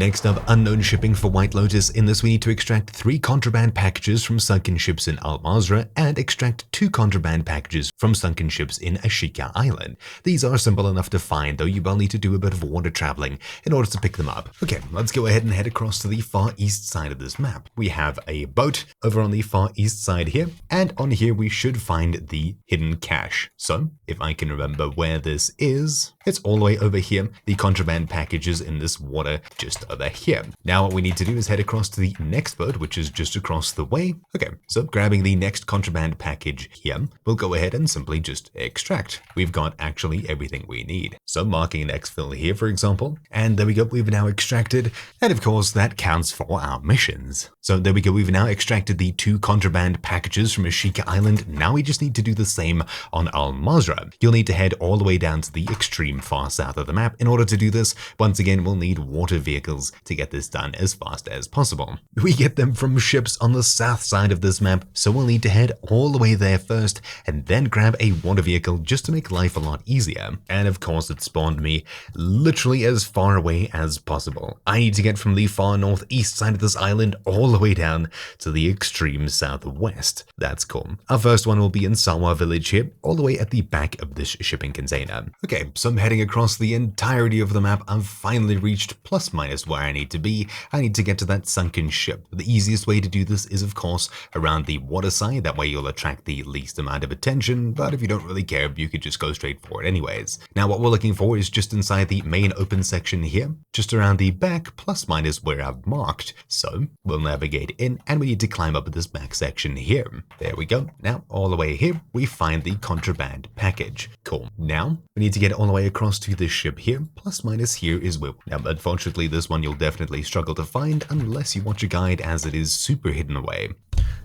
Next up, unknown shipping for White Lotus. In this, we need to extract 3 contraband packages from sunken ships in Mazrah and extract 2 contraband packages from sunken ships in Ashika Island. These are simple enough to find, though you will need to do a bit of water traveling in order to pick them up. Okay, let's go ahead and head across to the far east side of this map. We have a boat over on the far east side here, and on here we should find the hidden cache. So, if I can remember where this is, it's all the way over here. The contraband packages in this water just over here. Now what we need to do is head across to the next boat, which is just across the way. Okay, so grabbing the next contraband package here, we'll go ahead and simply just extract. We've got actually everything we need. So marking an exfil here, for example, and there we go, we've now extracted, and of course that counts for our missions. So there we go, we've now extracted the 2 contraband packages from Ashika Island. Now we just need to do the same on Mazrah. You'll need to head all the way down to the extreme far south of the map. In order to do this, once again, we'll need water vehicles to get this done as fast as possible. We get them from ships on the south side of this map, so we'll need to head all the way there first and then grab a water vehicle just to make life a lot easier. And of course, it spawned me literally as far away as possible. I need to get from the far northeast side of this island all the way down to the extreme southwest. That's cool. Our first one will be in Sawa village here, all the way at the back of this shipping container. Okay, so I'm heading across the entirety of the map. I've finally reached plus minus where I need to be. I need to get to that sunken ship. The easiest way to do this is, of course, around the water side. That way you'll attract the least amount of attention, but if you don't really care, you could just go straight for it anyways. Now what we're looking for is just inside the main open section here, just around the back, plus minus where I've marked. So we'll navigate in, and we need to climb up this back section here. There we go. Now all the way here, we find the contraband package. Cool. Now we need to get all the way across to this ship here. Plus minus here is where. Now unfortunately this one you'll definitely struggle to find unless you watch a guide, as it is super hidden away.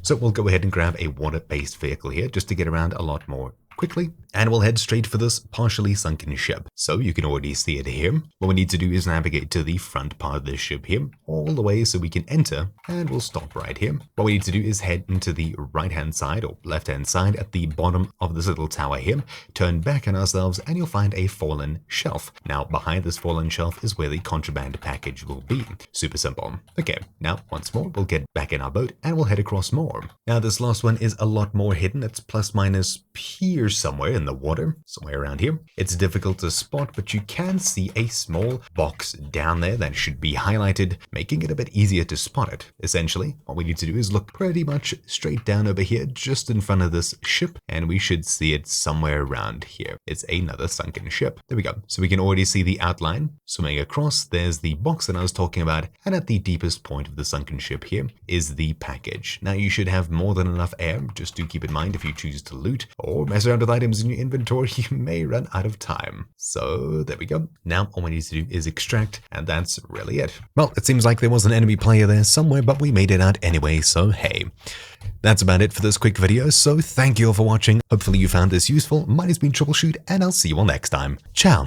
So we'll go ahead and grab a water-based vehicle here just to get around a lot more quickly, and we'll head straight for this partially sunken ship. So you can already see it here. What we need to do is navigate to the front part of this ship here, all the way so we can enter, and we'll stop right here. What we need to do is head into the right-hand side or left-hand side at the bottom of this little tower here, turn back on ourselves, and you'll find a fallen shelf. Now behind this fallen shelf is where the contraband package will be. Super simple. Okay, now once more, we'll get back in our boat and we'll head across more. Now this last one is a lot more hidden. It's plus minus here somewhere in the water, somewhere around here. It's difficult to spot, but you can see a small box down there that should be highlighted, making it a bit easier to spot it. Essentially, what we need to do is look pretty much straight down over here, just in front of this ship, and we should see it somewhere around here. It's another sunken ship. There we go. So we can already see the outline. Swimming across, there's the box that I was talking about, and at the deepest point of the sunken ship here is the package. Now you should have more than enough air. Just do keep in mind, if you choose to loot or mess around with items in your inventory, you may run out of time. So there we go. Now all we need to do is extract, and that's really it. Well, it seems like there was an enemy player there somewhere, but we made it out anyway, so hey. That's about it for this quick video, so thank you all for watching. Hopefully you found this useful. Mine has been Troubleshoot, and I'll see you all next time. Ciao!